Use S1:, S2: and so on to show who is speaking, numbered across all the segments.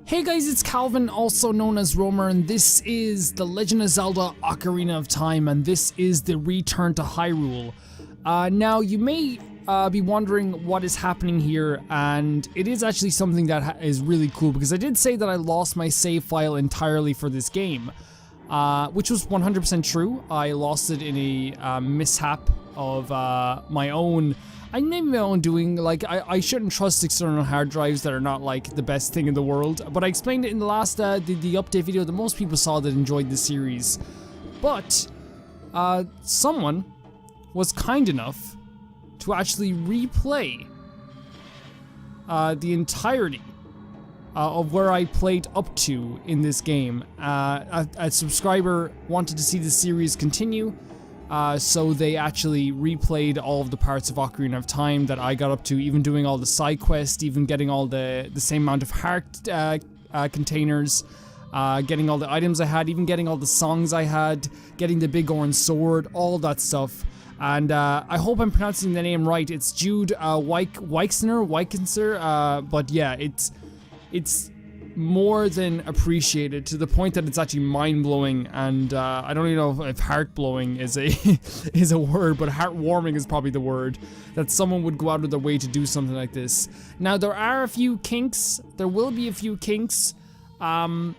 S1: Hey guys, it's Calvin, also known as Romer, and this is The Legend of Zelda Ocarina of Time, and this is the return to Hyrule. Now, you may be wondering what is happening here, and it is actually something that is really cool, because I did say that I lost my save file entirely for this game, which was 100% true. I lost it in a mishap of my own. I named my own doing. Like, I shouldn't trust external hard drives that are not like the best thing in the world, but I explained it in the last the update video that most people saw that enjoyed the series. But someone was kind enough to actually replay the entirety of where I played up to in this game. A subscriber wanted to see the series continue, so they actually replayed all of the parts of Ocarina of Time that I got up to, even doing all the side quests, even getting all the same amount of heart containers, getting all the items I had, even getting all the songs I had, getting the big orange sword, all that stuff. And I hope I'm pronouncing the name right. It's Jude Weixner, but yeah, it's more than appreciated, to the point that it's actually mind-blowing, and I don't even know if heart-blowing is a is a word, but heartwarming is probably the word, that someone would go out of their way to do something like this. Now, there are a few kinks. There will be a few kinks. I've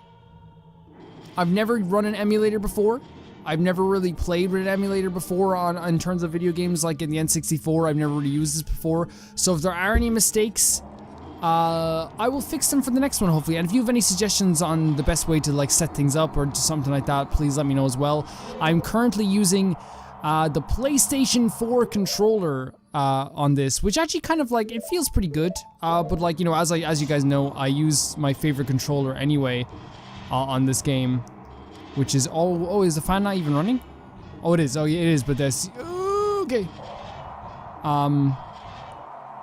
S1: never run an emulator before. I've never really played with an emulator before in terms of video games, like in the N64. I've never really used this before. So if there are any mistakes, I will fix them for the next one, hopefully. And if you have any suggestions on the best way to like set things up or something like that, please let me know as well. I'm currently using the PlayStation 4 controller on this, which actually kind of like, it feels pretty good. But like, you know, as you guys know, I use my favorite controller anyway on this game, which is is the fan not even running? Oh, it is. Oh, yeah, it is. But there's okay.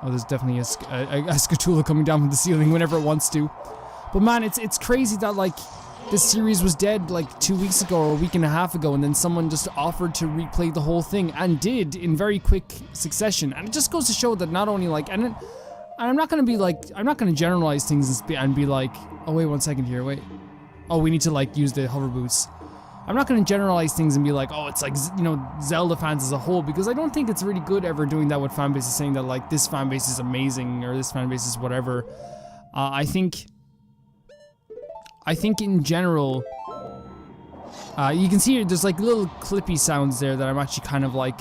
S1: Oh, there's definitely a Scatula coming down from the ceiling whenever it wants to. But man, it's crazy that like this series was dead like 2 weeks ago or a week and a half ago, and then someone just offered to replay the whole thing, and did in very quick succession. And it just goes to show that not only like, and I'm not gonna be like, I'm not gonna generalize things and be like, oh wait 1 second here, wait. Oh, we need to like use the hover boots. I'm not going to generalize things and be like, oh, it's like, you know, Zelda fans as a whole, because I don't think it's really good ever doing that with fan bases, saying that like this fan base is amazing or this fan base is whatever. I think in general, you can see there's like little clippy sounds there that I'm actually kind of like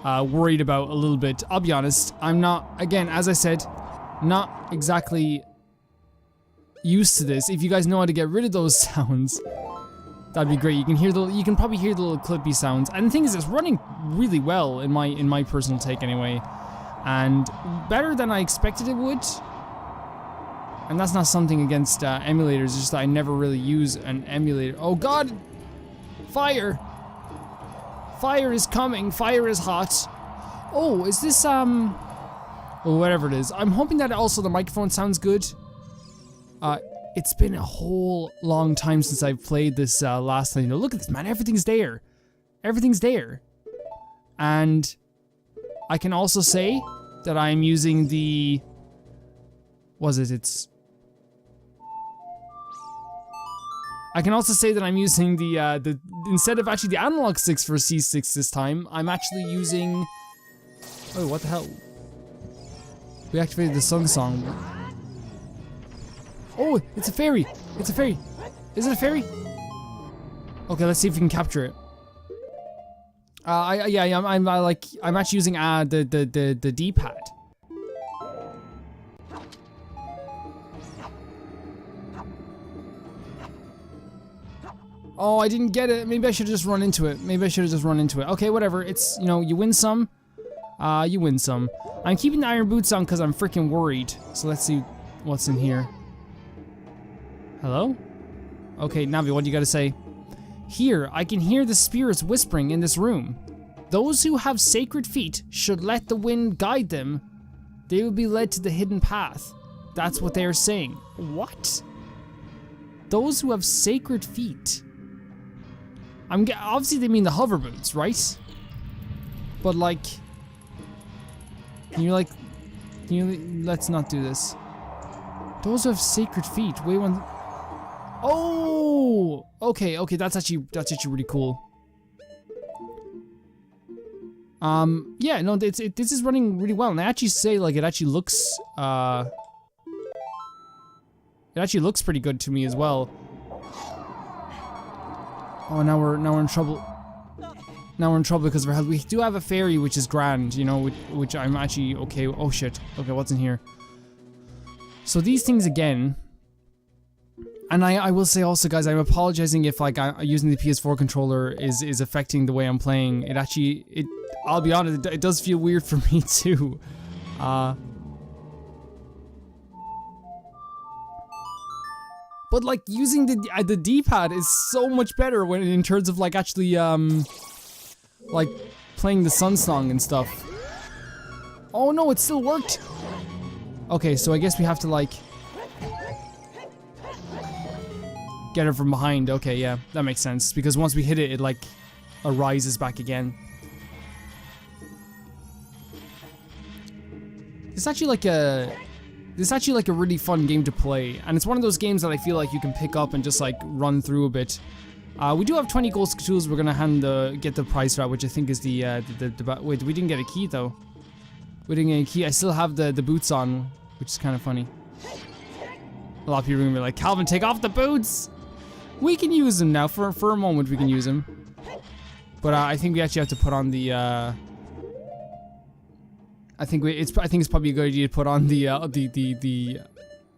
S1: worried about a little bit. I'll be honest, I'm not, again, as I said, not exactly used to this. If you guys know how to get rid of those sounds, that'd be great. You can probably hear the little clippy sounds. And the thing is, it's running really well in my personal take anyway, and better than I expected it would. And that's not something against emulators, it's just that I never really use an emulator. Oh god! Fire! Fire is coming, fire is hot. Oh, is this well, whatever it is. I'm hoping that also the microphone sounds good. It's been a whole long time since I've played this last time. You know, look at this, man. Everything's there. Everything's there. And I can also say that I'm using the... I can also say that I'm using the instead of actually the analog sticks for C6 this time, I'm actually using... Oh, what the hell? We activated the Sun Song. Oh, it's a fairy! It's a fairy! Is it a fairy? Okay, let's see if we can capture it. I'm actually using the D-pad. Oh, I didn't get it. Maybe I should have just run into it. Okay, whatever. It's, you know, you win some, you win some. I'm keeping the iron boots on because I'm freaking worried. So let's see what's in here. Hello? Okay, Navi, what do you gotta say? Here, I can hear the spirits whispering in this room. Those who have sacred feet should let the wind guide them. They will be led to the hidden path. That's what they are saying. What? Those who have sacred feet. Obviously they mean the hover boots, right? But like, let's not do this. Those have sacred feet. Wait one. Oh, okay, that's actually really cool. Yeah, no, this is running really well, and I actually say like it actually looks pretty good to me as well. Oh, now we're in trouble. Now we're in trouble because of our health. We do have a fairy, which is grand, you know, which I'm actually okay. Oh shit. Okay, what's in here? So these things again. And I will say also, guys, I'm apologizing if like using the PS4 controller is affecting the way I'm playing. I'll be honest, it does feel weird for me too. But like using the D-pad is so much better when in terms of like actually like playing the Sun Song and stuff. Oh no, it still worked. Okay, so I guess we have to like get her from behind. Okay, yeah, that makes sense. Because once we hit it, it like arises back again. It's actually like a really fun game to play, and it's one of those games that I feel like you can pick up and just like run through a bit. We do have 20 gold tools. We're gonna get the prize for that, which I think is the wait, we didn't get a key though. We didn't get a key. I still have the boots on, which is kind of funny. A lot of people are gonna be like, Calvin, take off the boots. We can use them now for a moment. We can use them, but I think we actually have to put on the. I think it's probably a good idea to put on the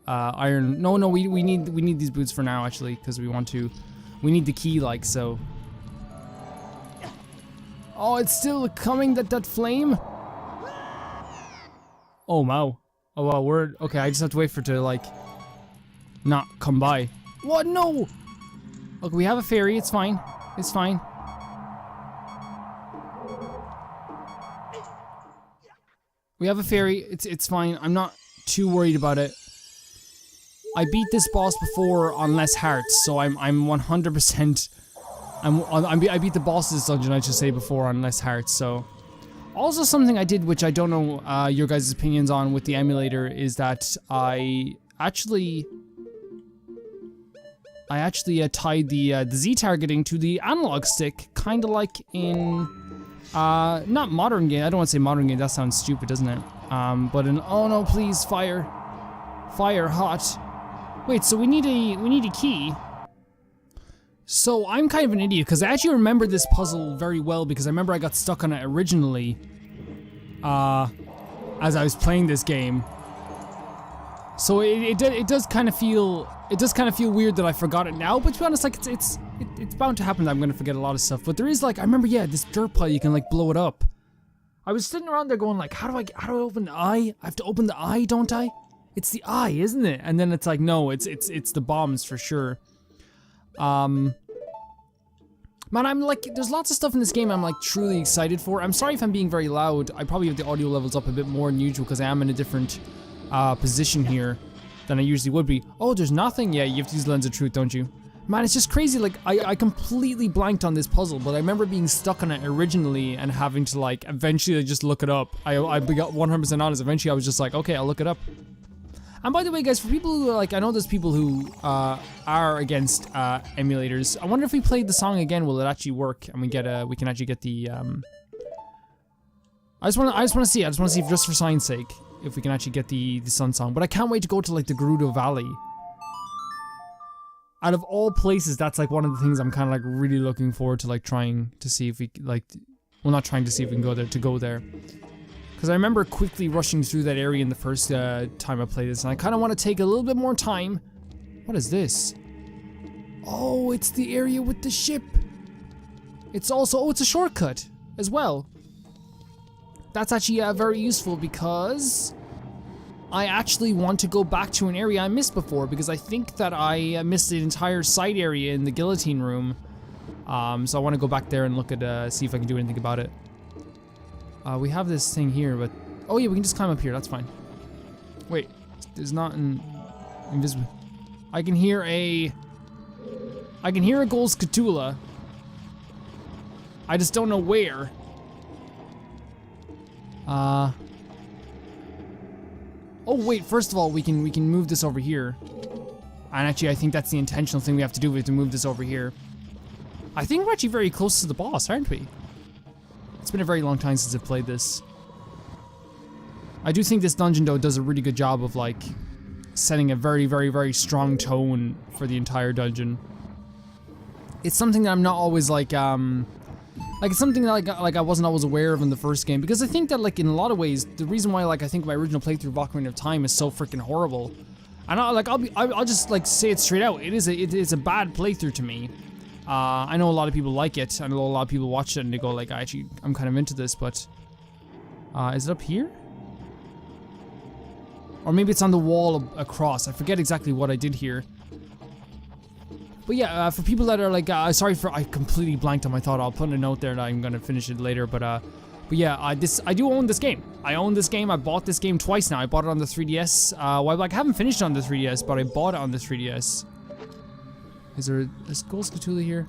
S1: iron. No, we need these boots for now actually, because we need the key like so. Oh, it's still coming, that flame. Oh wow. Oh wow, we're okay. I just have to wait for it to like not come by. What? No. Okay, we have a fairy. It's fine. It's fine. We have a fairy. It's fine. I'm not too worried about it. I beat this boss before on less hearts, so I'm 100%. I beat the boss of this dungeon, I should say, before on less hearts. So, also something I did, which I don't know your guys' opinions on with the emulator, is that I actually tied the Z targeting to the analog stick, kind of like in. Not modern game. I don't want to say modern game. That sounds stupid, doesn't it? But in oh no, please fire hot. Wait, so we need a key. So I'm kind of an idiot because I actually remember this puzzle very well because I remember I got stuck on it originally, as I was playing this game. So it does kind of feel weird that I forgot it now. But to be honest, like it's bound to happen that I'm gonna forget a lot of stuff. But there is like I remember, yeah, this dirt pile you can like blow it up. I was sitting around there going like, how do I open the eye? I have to open the eye, don't I? It's the eye, isn't it? And then it's like, no, it's the bombs for sure. Man, I'm like, there's lots of stuff in this game I'm like truly excited for. I'm sorry if I'm being very loud. I probably have the audio levels up a bit more than usual because I am in a different position here than I usually would be. Oh, there's nothing? Yeah, you have to use Lens of Truth, don't you? Man, it's just crazy. Like, I completely blanked on this puzzle, but I remember being stuck on it originally and having to like eventually just look it up. I got 100% honest. Eventually, I was just like, okay, I'll look it up. And by the way, guys, for people who are like, I know there's people who are against emulators. I wonder if we played the song again, will it actually work? And we can actually get the. I just want to see. I just want to see if, just for science sake, if we can actually get the Sun Song. But I can't wait to go to like the Gerudo Valley. Out of all places, that's like one of the things I'm kind of like really looking forward to, like trying to see if we like, well, not trying to see if we can go there, to go there. Because I remember quickly rushing through that area in the first time I played this, and I kind of want to take a little bit more time. What is this? Oh, it's the area with the ship. It's also, oh, it's a shortcut as well. That's actually very useful because I actually want to go back to an area I missed before, because I think that I missed the entire side area in the guillotine room. So I want to go back there and look at, see if I can do anything about it. We have this thing here, but oh yeah, we can just climb up here. That's fine. Wait, there's not an invisible. I can hear a gold scatula. I just don't know where. Oh wait, first of all, we can move this over here. And actually, I think that's the intentional thing we have to do. We have to move this over here. I think we're actually very close to the boss, aren't we? It's been a very long time since I've played this. I do think this dungeon, though, does a really good job of, like, setting a very, very, very strong tone for the entire dungeon. It's something that I'm not always, like it's something that, like I wasn't always aware of in the first game. Because I think that, like, in a lot of ways, the reason why, like, I think my original playthrough of Ocarina of Time is so freaking horrible. And I'll just, like, say it straight out. It's a bad playthrough to me. I know a lot of people like it. I know a lot of people watch it and they go, like, I'm kind of into this, but... is it up here? Or maybe it's on the wall across. I forget exactly what I did here. But yeah, for people that are like, sorry for, I completely blanked on my thought. I'll put in a note there that I'm gonna finish it later. But yeah, I do own this game. I own this game. I bought this game twice now. I bought it on the 3DS. Well, I haven't finished it on the 3DS, but I bought it on the 3DS. Is Ghost Cthulhu here?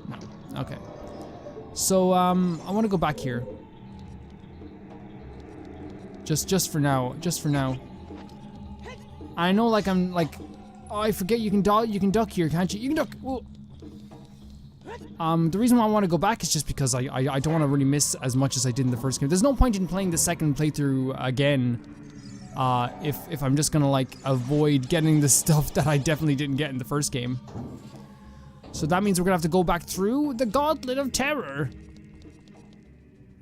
S1: No. Okay. So I want to go back here. Just for now. Just for now. I know, like, I'm like, oh, I forget you can duck here, can't you? You can duck. Whoa. The reason why I want to go back is just because I don't want to really miss as much as I did in the first game. There's no point in playing the second playthrough again, if I'm just gonna, like, avoid getting the stuff that I definitely didn't get in the first game. So that means we're gonna have to go back through the Gauntlet of Terror.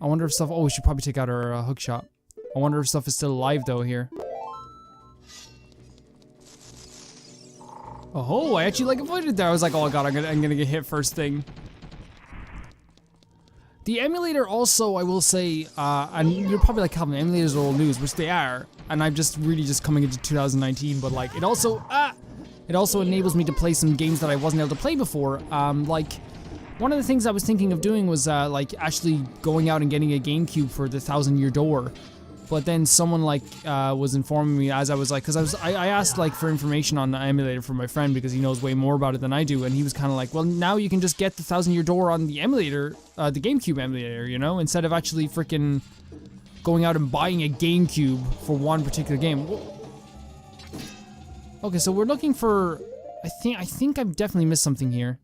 S1: I wonder if stuff. Oh, we should probably take out our hook shot. I wonder if stuff is still alive though here. Oh, I actually, like, avoided there. I was like, oh god, I'm gonna get hit first thing. The emulator also, I will say, and you're probably like, Calvin, emulators are old news, which they are, and I'm just really just coming into 2019, but like, it also enables me to play some games that I wasn't able to play before. Like, one of the things I was thinking of doing was, like, actually going out and getting a GameCube for the 1000-Year Door. But then someone, like, was informing me as I was, like, because I asked, like, for information on the emulator from my friend because he knows way more about it than I do, and he was kind of like, well, now you can just get the 1000-Year Door on the emulator, the GameCube emulator, you know, instead of actually freaking going out and buying a GameCube for one particular game. Okay, so we're looking for, I think I've definitely missed something here.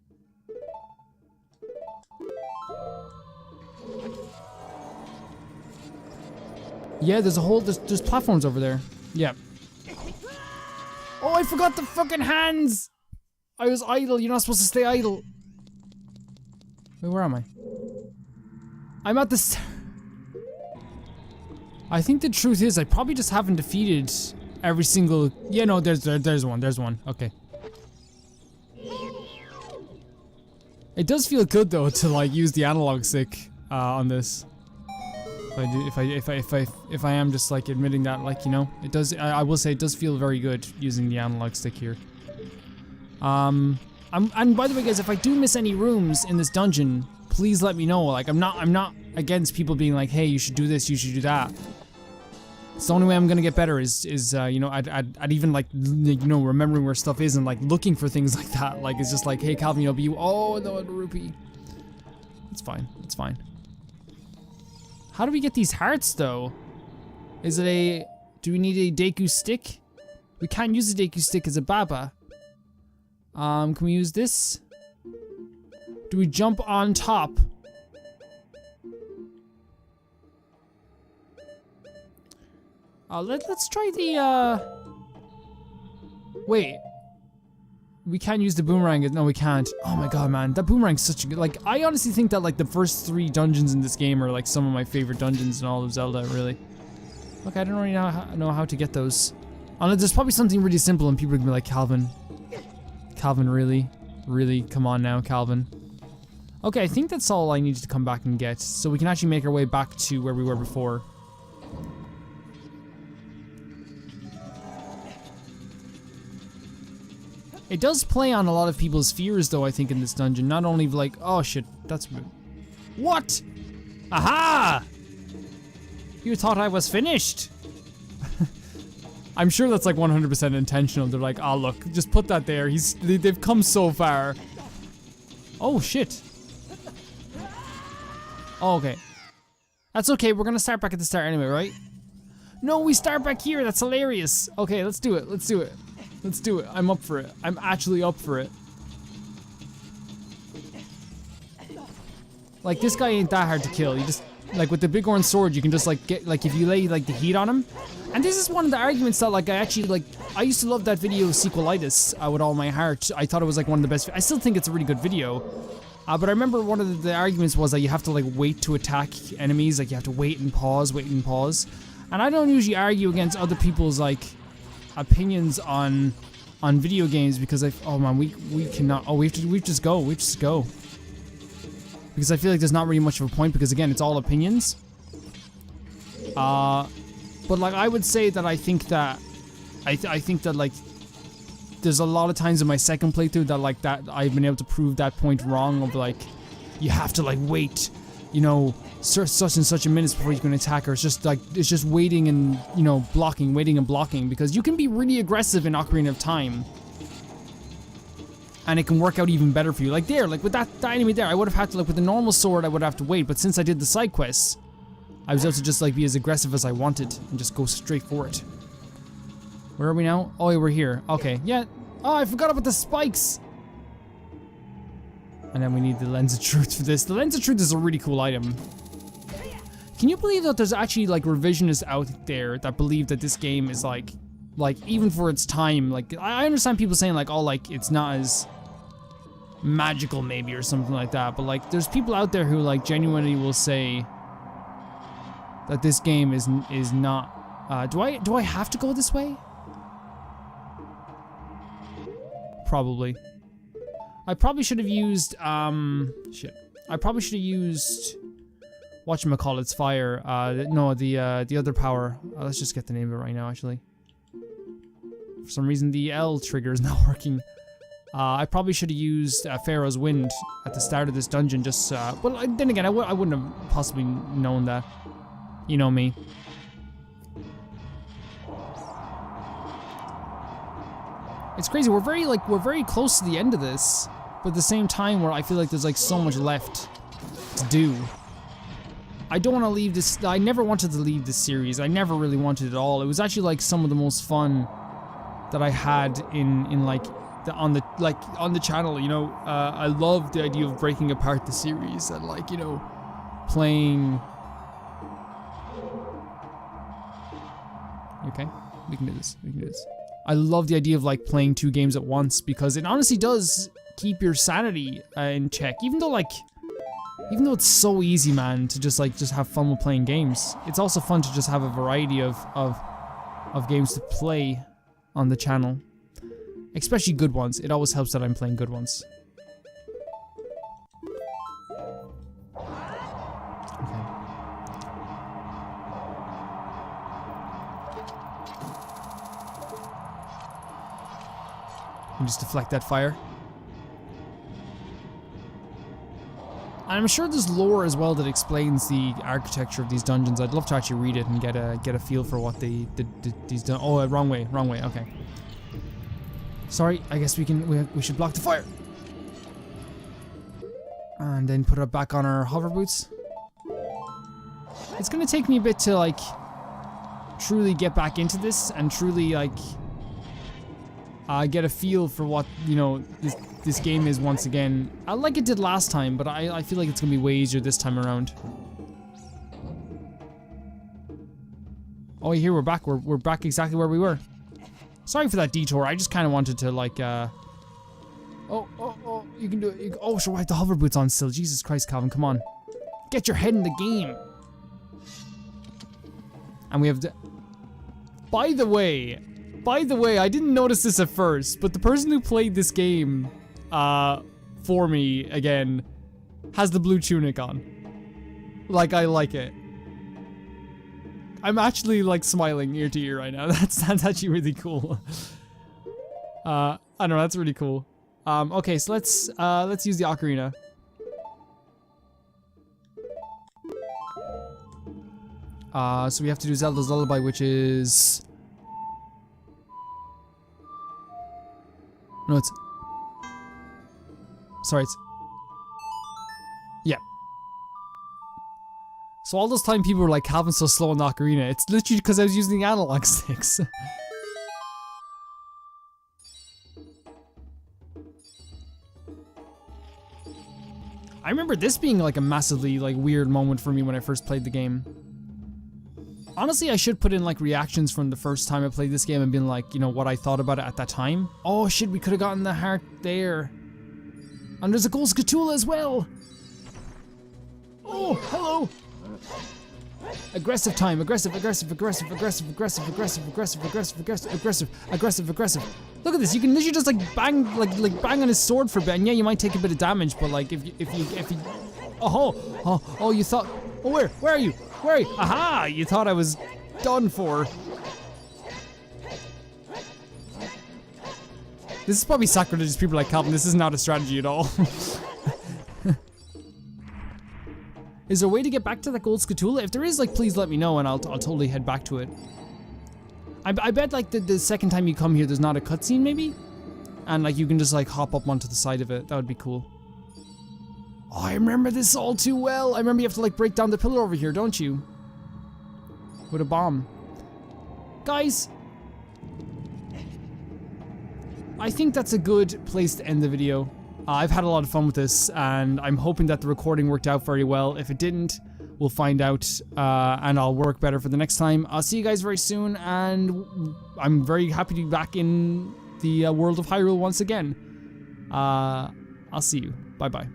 S1: Yeah, there's platforms over there. Yeah. Oh, I forgot the fucking hands! I was idle. You're not supposed to stay idle. Wait, where am I? I'm at the I think the truth is I probably just haven't defeated every single... Yeah, no, there's one. Okay. It does feel good though to, like, use the analog stick on this. If I am just, like, admitting that, like, you know, it does. I will say it does feel very good using the analog stick here. And by the way, guys, if I do miss any rooms in this dungeon, please let me know. Like, I'm not against people being like, hey, you should do this, you should do that. It's the only way I'm gonna get better is you know, I'd even, like, you know, remembering where stuff is and, like, looking for things like that. Like, it's just like, hey, Calvin, you know, be oh no, the rupee. It's fine. It's fine. How do we get these hearts, though? Is it a... Do we need a Deku stick? We can't use the Deku stick as a Baba. Can we use this? Do we jump on top? Let's try the, Wait. We can't use the boomerang. No, we can't. Oh my god, man. That boomerang's such a good... Like, I honestly think that, like, the first 3 dungeons in this game are, like, some of my favorite dungeons in all of Zelda, really. Look, I don't really know how to get those. There's probably something really simple and people are gonna be like, Calvin, really? Really? Come on now, Calvin. Okay, I think that's all I needed to come back and get. So we can actually make our way back to where we were before. It does play on a lot of people's fears, though, I think, in this dungeon. Not only like, oh shit, that's... What? Aha! You thought I was finished? I'm sure that's like 100% intentional. They're like, oh look, just put that there. They've come so far. Oh shit. Oh, okay. That's okay, we're gonna start back at the start anyway, right? No, we start back here. That's hilarious. Okay, let's do it. Let's do it. Let's do it. I'm up for it. I'm actually up for it. Like, this guy ain't that hard to kill. You just, like, with the big orange sword, you can just, like, get, like, if you lay, like, the heat on him. And this is one of the arguments that, like, I actually, like, I used to love that video, Sequelitis, with all my heart. I thought it was, like, one of the best. I still think it's a really good video. But I remember one of the arguments was that you have to, like, wait to attack enemies. Like, you have to wait and pause, wait and pause. And I don't usually argue against other people's, like, opinions on video games because oh man, we cannot. Oh, we just go. Because I feel like there's not really much of a point because again, it's all opinions. But like I would say that I think that like there's a lot of times in my second playthrough that like that I've been able to prove that point wrong of like you have to like wait, you know, such and such a minutes before you can attack her. It's just like it's just waiting and, you know, waiting and blocking because you can be really aggressive in Ocarina of Time. And it can work out even better for you. Like there, like with that enemy there, I would have had to, like with the normal sword, I would have to wait. But since I did the side quests, I was able to just like be as aggressive as I wanted and just go straight for it. Where are we now? Oh, yeah, we're here. Okay, yeah. Oh, I forgot about the spikes. And then we need the Lens of Truth for this. The Lens of Truth is a really cool item. Can you believe that there's actually like revisionists out there that believe that this game is like even for its time, like I understand people saying like, oh, like it's not as magical maybe or something like that, but like there's people out there who like genuinely will say that this game is not. Do I have to go this way? Probably. I probably should have used shit. I probably should have used whatchamacallit's fire. No, the other power. Let's just get the name of it right now. Actually, for some reason the L trigger is not working. I probably should have used Pharaoh's Wind at the start of this dungeon. Just well, then again, I wouldn't have possibly known that. You know me. It's crazy. We're very close to the end of this, but at the same time, where I feel like there's like so much left to do. I don't want to leave this. I never wanted to leave this series. I never really wanted it at all. It was actually like some of the most fun that I had in like on the channel. You know, I love the idea of breaking apart the series and like, you know, playing. Okay, we can do this. We can do this. I love the idea of like playing two games at once because it honestly does keep your sanity in check. Even though it's so easy, man, to just have fun with playing games. It's also fun to just have a variety of games to play on the channel, especially good ones. It always helps that I'm playing good ones. And just deflect that fire. And I'm sure there's lore as well that explains the architecture of these dungeons. I'd love to actually read it and get a feel for what these oh, wrong way, okay. Sorry, I guess we should block the fire. And then put it back on our hover boots. It's gonna take me a bit to like truly get back into this and truly like get a feel for what, you know, this game is once again. Like it did last time, but I feel like it's gonna be way easier this time around. Oh, here we're back. We're back exactly where we were. Sorry for that detour. I just kind of wanted to like. Oh, you can do it. Oh, sure. I have the hover boots on still. Jesus Christ, Calvin, come on, get your head in the game. And we have. By the way, I didn't notice this at first, but the person who played this game for me again has the blue tunic on. Like, I like it. I'm actually like smiling ear to ear right now. That's actually really cool. I don't know, that's really cool. Okay, so let's use the ocarina. So we have to do Zelda's Lullaby, which is... No, it's... Sorry, it's... Yeah. So all those time people were like, Calvin's so slow in the Ocarina. It's literally because I was using the analog sticks. I remember this being like a massively like weird moment for me when I first played the game. Honestly, I should put in like reactions from the first time I played this game and been like, you know, what I thought about it at that time. Oh shit, we could have gotten the heart there. And there's a gold scatola as well. Oh, hello. Aggressive time, aggressive. Look at this, you can literally just like bang, like bang on his sword for a bit, and yeah, you might take a bit of damage, but like if you, oh, you thought, oh, where are you? Aha, you thought I was done for. This is probably sacrilegious people like Calvin, this is not a strategy at all. Is there a way to get back to that gold scatola? If there is, like, please let me know and I'll totally head back to it. I bet, like, the second time you come here, there's not a cutscene, maybe? And, like, you can just, like, hop up onto the side of it. That would be cool. Oh, I remember this all too well. I remember you have to, like, break down the pillar over here, don't you? With a bomb. Guys, I think that's a good place to end the video. I've had a lot of fun with this, and I'm hoping that the recording worked out very well. If it didn't, we'll find out, and I'll work better for the next time. I'll see you guys very soon, and I'm very happy to be back in the world of Hyrule once again. I'll see you. Bye-bye.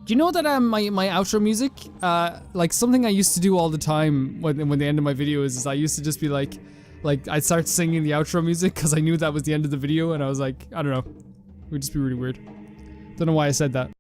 S1: Do you know that my outro music, like something I used to do all the time when the end of my videos is I used to just be like I'd start singing the outro music because I knew that was the end of the video, and I was like, I don't know, it would just be really weird. Don't know why I said that.